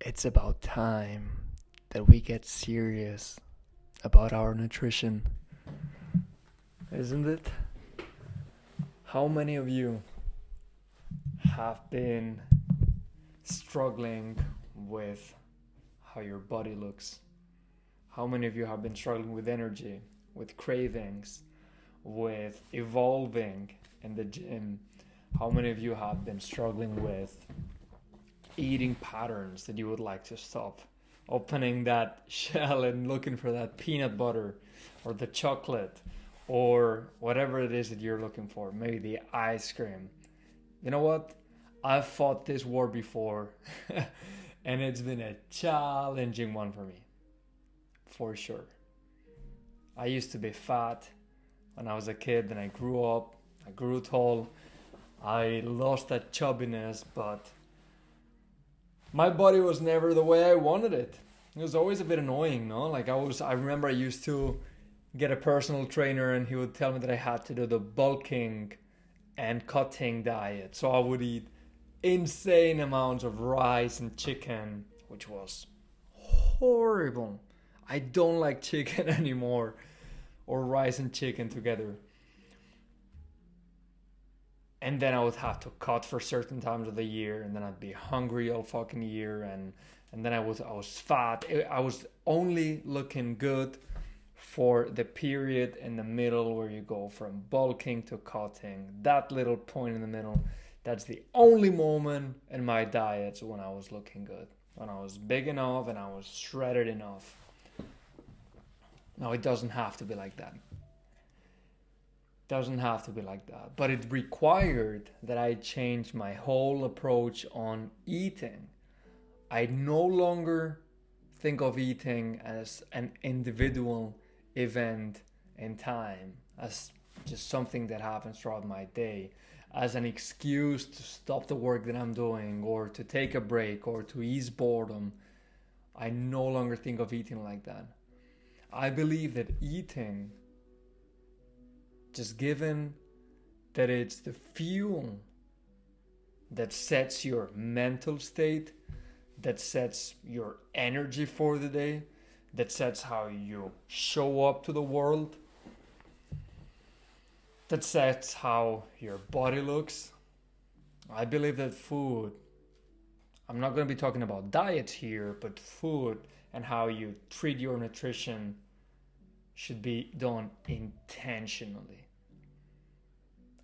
It's about time that we get serious about our nutrition, isn't it? How many of you have been struggling with how your body looks? How many of you have been struggling with energy, with cravings, with evolving in the gym? How many of you have been struggling with eating patterns that you would like to stop? Opening that shell and looking for that peanut butter or the chocolate or whatever it is that you're looking for. Maybe the ice cream. You know what? I've fought this war before and it's been a challenging one for me. For sure. I used to be fat when I was a kid, then I grew up, I grew tall, I lost that chubbiness, but my body was never the way I wanted it. It was always a bit annoying, no? I remember I used to get a personal trainer and he would tell me that I had to do the bulking and cutting diet. So I would eat insane amounts of rice and chicken, which was horrible. I don't like chicken anymore, or rice and chicken together. And then I would have to cut for certain times of the year, and then I'd be hungry all fucking year, and then I was fat. I was only looking good for the period in the middle where you go from bulking to cutting. That little point in the middle, that's the only moment in my diets when I was looking good, when I was big enough and I was shredded enough. No, it doesn't have to be like that. Doesn't have to be like that, but it required that I change my whole approach on eating. I no longer think of eating as an individual event in time, as just something that happens throughout my day, as an excuse to stop the work that I'm doing or to take a break or to ease boredom. I no longer think of eating like that. I believe that eating, just given that it's the fuel that sets your mental state, that sets your energy for the day, that sets how you show up to the world, that sets how your body looks. I believe that food, I'm not going to be talking about diets here, but food and how you treat your nutrition should be done intentionally.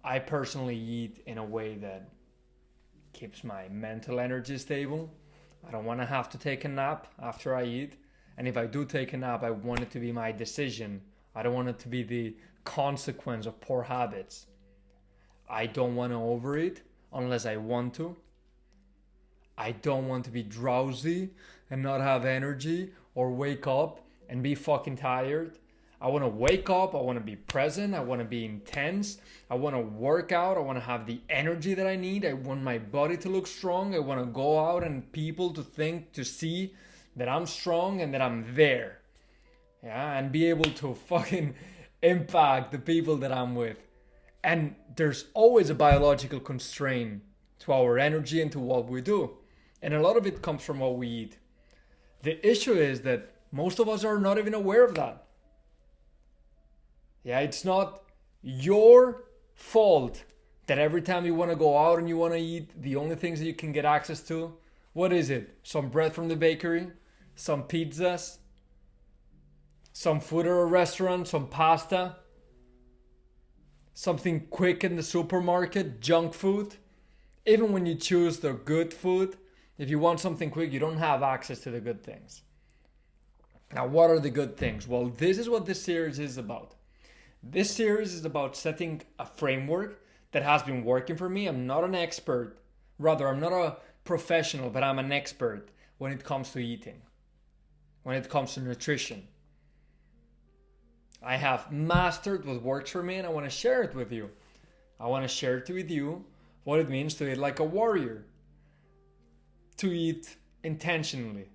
I personally eat in a way that keeps my mental energy stable. I don't want to have to take a nap after I eat. And if I do take a nap, I want it to be my decision. I don't want it to be the consequence of poor habits. I don't want to overeat unless I want to. I don't want to be drowsy and not have energy or wake up and be fucking tired. I want to wake up, I want to be present, I want to be intense, I want to work out, I want to have the energy that I need, I want my body to look strong, I want to go out and people to see that I'm strong and that I'm there. Yeah, and be able to fucking impact the people that I'm with. And there's always a biological constraint to our energy and to what we do. And a lot of it comes from what we eat. The issue is that most of us are not even aware of that. Yeah, it's not your fault that every time you want to go out and you want to eat, the only things that you can get access to, what is it? Some bread from the bakery, some pizzas, some food at a restaurant, some pasta, something quick in the supermarket, junk food. Even when you choose the good food, if you want something quick, you don't have access to the good things. Now, what are the good things? Well, this is what this series is about. This series is about setting a framework that has been working for me. I'm not an expert. Rather, I'm not a professional, but I'm an expert when it comes to eating, when it comes to nutrition. I have mastered what works for me and I want to share it with you. I want to share it with you what it means to eat like a warrior, to eat intentionally,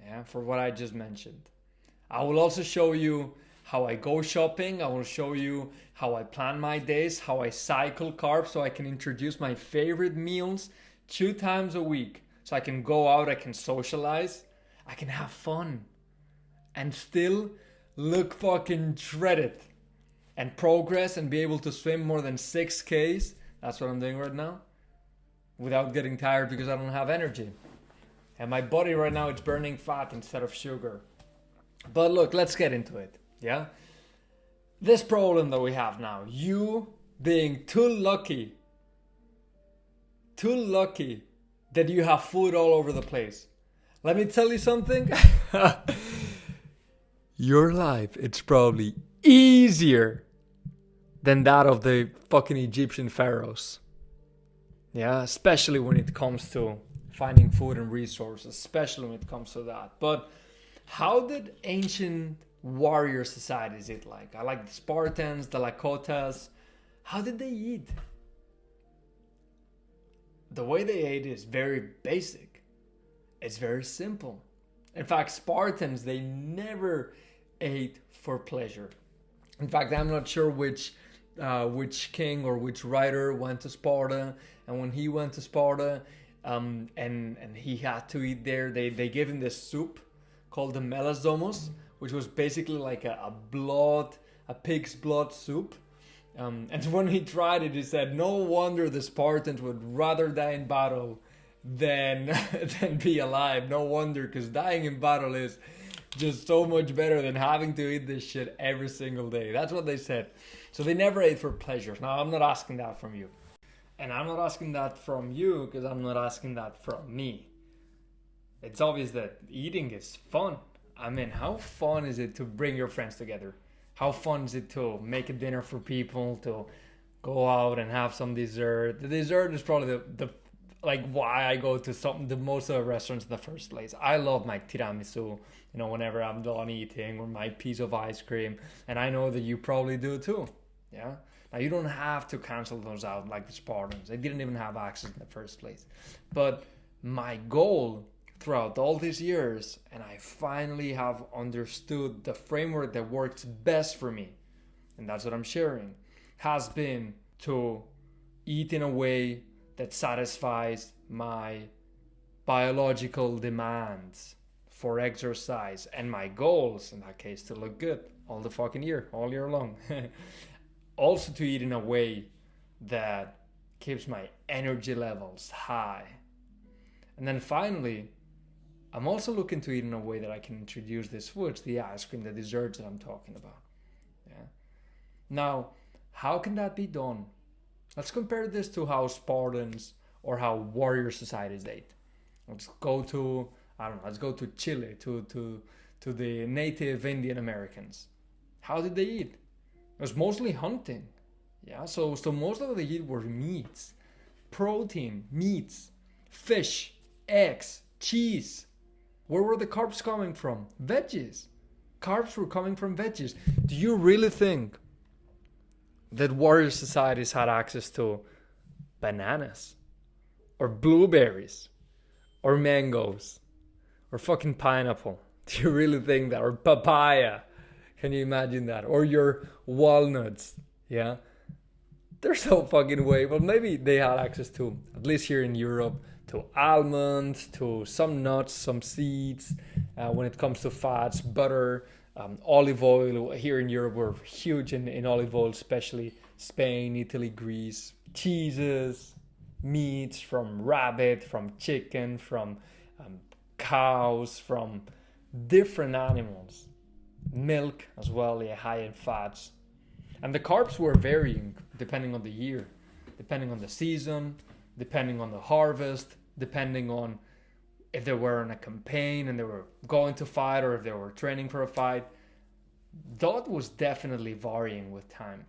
yeah, for what I just mentioned. I will also show you how I go shopping. I will show you how I plan my days, how I cycle carbs so I can introduce my favorite meals 2 times a week So I can go out, I can socialize, I can have fun, and still look fucking shredded and progress and be able to swim more than 6Ks. That's what I'm doing right now, without getting tired because I don't have energy. And my body right now, it's burning fat instead of sugar. But look, let's get into it, yeah? This problem that we have now, you being too lucky that you have food all over the place. Let me tell you something. Your life, it's probably easier than that of the fucking Egyptian pharaohs. Yeah, especially when it comes to finding food and resources, especially when it comes to that. But how did ancient warrior societies eat like? I like the Spartans, the Lakotas. How did they eat? The way they ate is very basic. It's very simple. In fact, Spartans, they never ate for pleasure. In fact, I'm not sure which king or which writer went to Sparta, and when he went to Sparta, and he had to eat there, they gave him this soup called the melasomos, which was basically like a pig's blood soup. And when he tried it, he said, no wonder the Spartans would rather die in battle than be alive. No wonder, because dying in battle is just so much better than having to eat this shit every single day. That's what they said. So they never ate for pleasures. Now, I'm not asking that from you. And I'm not asking that from you because I'm not asking that from me. It's obvious that eating is fun. I mean, how fun is it to bring your friends together? How fun is it to make a dinner for people, to go out and have some dessert? The dessert is probably the why I go to the most restaurants in the first place. I love my tiramisu, whenever I'm done eating, or my piece of ice cream. And I know that you probably do too. Yeah. Now, you don't have to cancel those out like the Spartans. They didn't even have access in the first place. But my goal throughout all these years, and I finally have understood the framework that works best for me, and that's what I'm sharing, has been to eat in a way that satisfies my biological demands for exercise and my goals, in that case, to look good all the fucking year, all year long. Also to eat in a way that keeps my energy levels high. And then finally, I'm also looking to eat in a way that I can introduce these foods, the ice cream, the desserts that I'm talking about. Yeah. Now, how can that be done? Let's compare this to how Spartans or how warrior societies ate. Let's go to Chile, to the native Indian Americans. How did they eat? It was mostly hunting. Yeah, so most of what they eat were meats, protein, meats, fish, eggs, cheese. Where were the carbs coming from? Veggies. Carbs were coming from veggies. Do you really think that warrior societies had access to bananas or blueberries or mangoes or fucking pineapple? Do you really think that? Or papaya? Can you imagine that? Or your walnuts? Yeah. There's no fucking way. Well, maybe they had access to, at least here in Europe, to almonds, to some nuts, some seeds. When it comes to fats, butter, olive oil. Here in Europe, we're huge in olive oil, especially Spain, Italy, Greece. Cheeses, meats from rabbit, from chicken, from cows, from different animals. Milk as well, high in fats. And the carbs were varying depending on the year, depending on the season, depending on the harvest, depending on if they were on a campaign and they were going to fight or if they were training for a fight. That was definitely varying with time.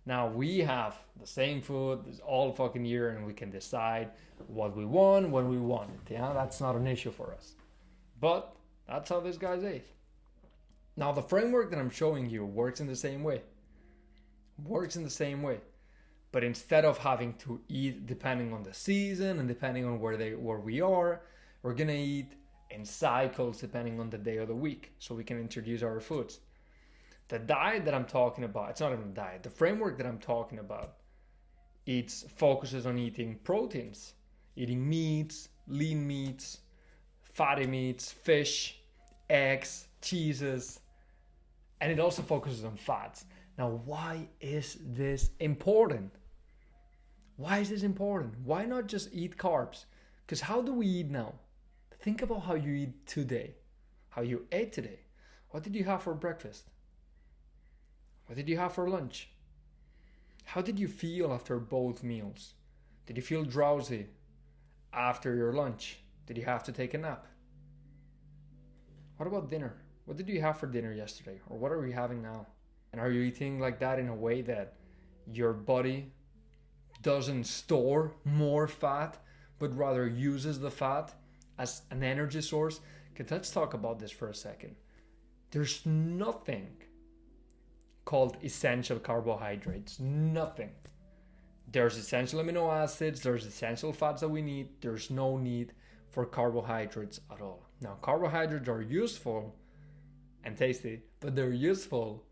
Now we have the same food all fucking year and we can decide what we want when we want it. Yeah, that's not an issue for us. But that's how these guys ate. Now the framework that I'm showing you works in the same way. But instead of having to eat depending on the season and depending on where we are, we're gonna eat in cycles depending on the day of the week, so we can introduce our foods. The diet that I'm talking about, it's not even a diet. The framework that I'm talking about, it focuses on eating proteins, eating meats, lean meats, fatty meats, fish, eggs, cheeses, and it also focuses on fats. Now, why is this important? Why is this important? Why not just eat carbs? Because how do we eat now? Think about how you eat today, how you ate today. What did you have for breakfast? What did you have for lunch? How did you feel after both meals? Did you feel drowsy after your lunch? Did you have to take a nap? What about dinner? What did you have for dinner yesterday? Or what are you having now? And are you eating like that in a way that your body doesn't store more fat, but rather uses the fat as an energy source? Okay, let's talk about this for a second. There's nothing called essential carbohydrates. Nothing. There's essential amino acids, there's essential fats that we need. There's no need for carbohydrates at all. Now, carbohydrates are useful and tasty, but they're useful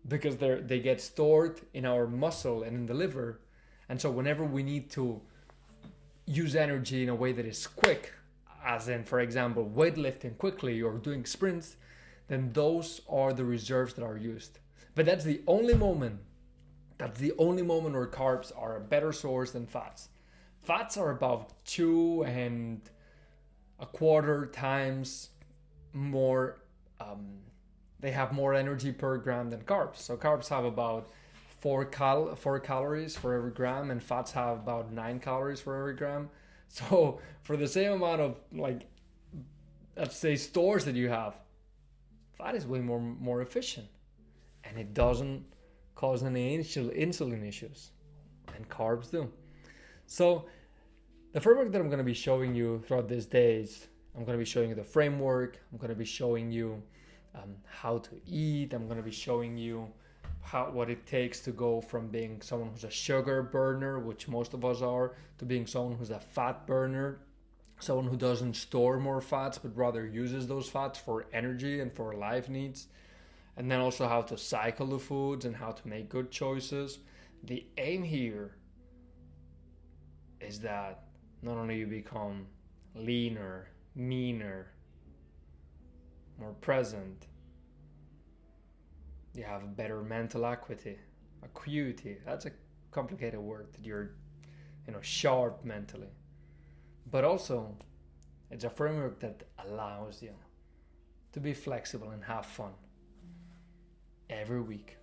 because they get stored in our muscle and in the liver. And so whenever we need to use energy in a way that is quick, as in, for example, weightlifting quickly or doing sprints, then those are the reserves that are used. But that's the only moment where carbs are a better source than fats. Fats are about 2.25 times more, they have more energy per gram than carbs. So carbs have about 4 calories for every gram, and fats have about 9 calories for every gram. So for the same amount of, let's say, stores that you have, fat is way more efficient, and it doesn't cause any insulin issues, and carbs do. So the framework that I'm going to be showing you throughout these days, I'm going to be showing you the framework. I'm going to be showing you how to eat. I'm going to be showing you what it takes to go from being someone who's a sugar burner, which most of us are, to being someone who's a fat burner, someone who doesn't store more fats but rather uses those fats for energy and for life needs. And then also how to cycle the foods and how to make good choices. The aim here is that not only you become leaner, meaner, more present, you have a better mental acuity. That's a complicated word, that you're sharp mentally. But also, it's a framework that allows you to be flexible and have fun every week,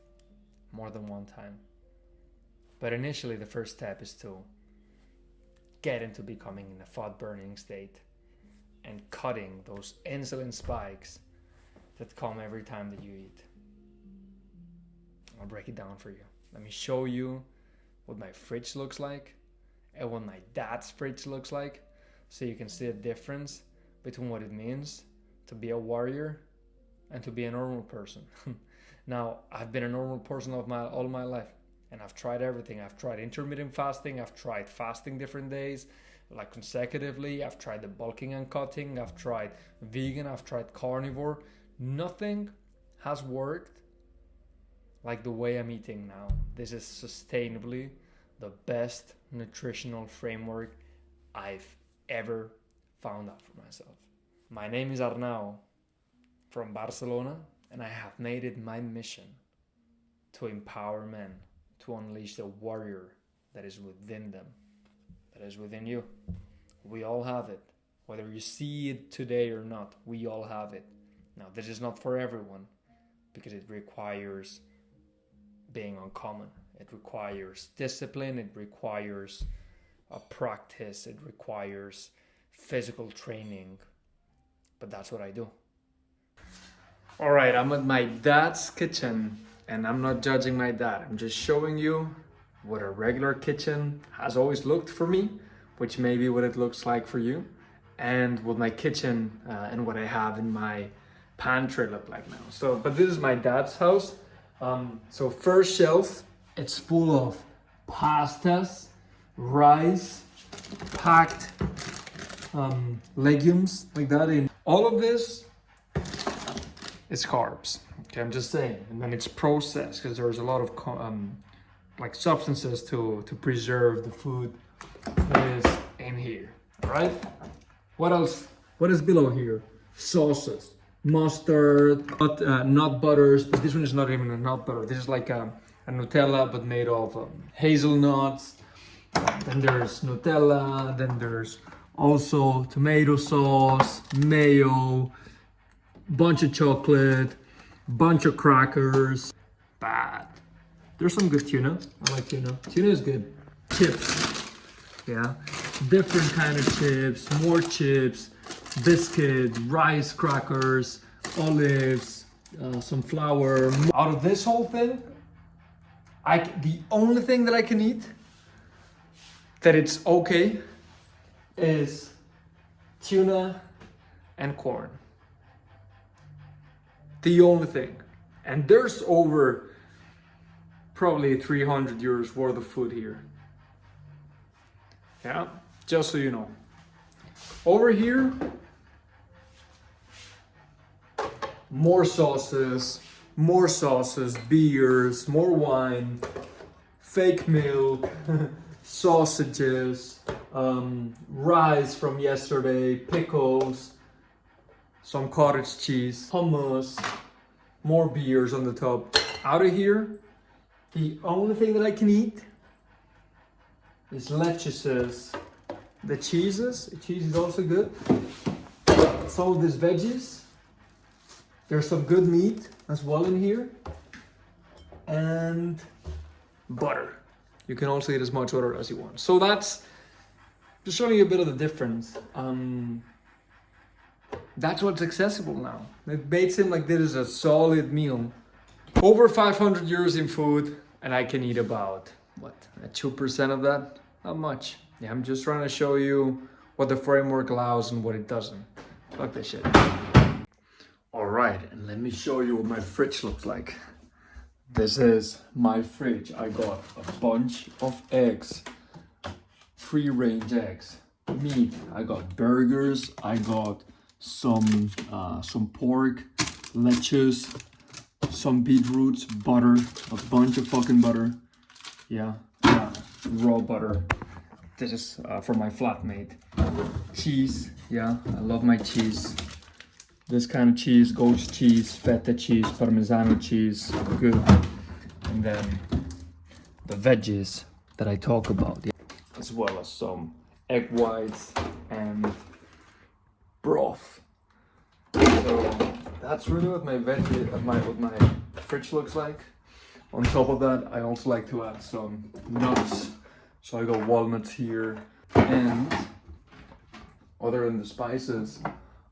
more than one time. But initially, the first step is to get into becoming in a fat burning state and cutting those insulin spikes that come every time that you eat. I'll break it down for you. Let me show you what my fridge looks like and what my dad's fridge looks like, so you can see the difference between what it means to be a warrior and to be a normal person. Now, I've been a normal person all my life, and I've tried everything. I've tried intermittent fasting. I've tried fasting different days, like consecutively. I've tried the bulking and cutting. I've tried vegan. I've tried carnivore. Nothing has worked like the way I'm eating now. This is sustainably the best nutritional framework I've ever found out for myself. My name is Arnau from Barcelona, and I have made it my mission to empower men to unleash the warrior that is within them, that is within you. We all have it. Whether you see it today or not, we all have it. Now, this is not for everyone, because it requires being uncommon. It requires discipline. It requires a practice. It requires physical training. But that's what I do. All right, I'm at my dad's kitchen, and I'm not judging my dad. I'm just showing you what a regular kitchen has always looked for me, which may be what it looks like for you, and what my kitchen and what I have in my pantry look like now. But this is my dad's house. So first shelf, it's full of pastas, rice, packed legumes like that. In all of this, it's carbs. Okay, I'm just saying, and then it's processed because there's a lot of substances to preserve the food that is in here. All right. What else? What is below here? Sauces, mustard, nut butters, but this one is not even a nut butter. This is like a Nutella, but made of hazelnuts. Then there's Nutella. Then there's also tomato sauce, mayo, bunch of chocolate, bunch of crackers. Bad. There's some good tuna. I like tuna. Tuna is good. Chips. Yeah. Different kind of chips, more chips, biscuit, rice crackers, olives, some flour. Out of this whole thing, the only thing that I can eat that it's okay is tuna and corn. The only thing. And there's over probably 300 euros worth of food here. Yeah, just so you know. Over here, more sauces, beers, more wine, fake milk, sausages, rice from yesterday, pickles, some cottage cheese, hummus, more beers on the top. Out of here, the only thing that I can eat is lettuces. The cheeses. The cheese is also good. Some of these veggies. There's some good meat as well in here. And butter. You can also eat as much butter as you want. So that's just showing you a bit of the difference. That's what's accessible now. It made it seem like this is a solid meal. Over 500 euros in food, and I can eat about, what, 2% of that? Not much. Yeah, I'm just trying to show you what the framework allows and what it doesn't. Fuck this shit. Alright, and let me show you what my fridge looks like. This is my fridge. I got a bunch of eggs. Free-range eggs. Meat. I got burgers. I got some pork, lettuce, some beetroots, butter, a bunch of fucking butter. Yeah, raw butter. This is for my flatmate. Cheese, yeah, I love my cheese. This kind of cheese, goat's cheese, feta cheese, parmesano cheese, good. And then the veggies that I talk about, yeah, as well as some egg whites and broth. So that's really what what my fridge looks like. On top of that, I also like to add some nuts. So I got walnuts here, and other than the spices,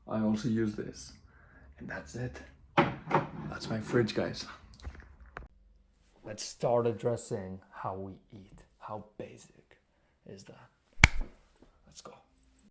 I also use this. And that's it. That's my fridge, guys. Let's start addressing how we eat. How basic is that? Let's go.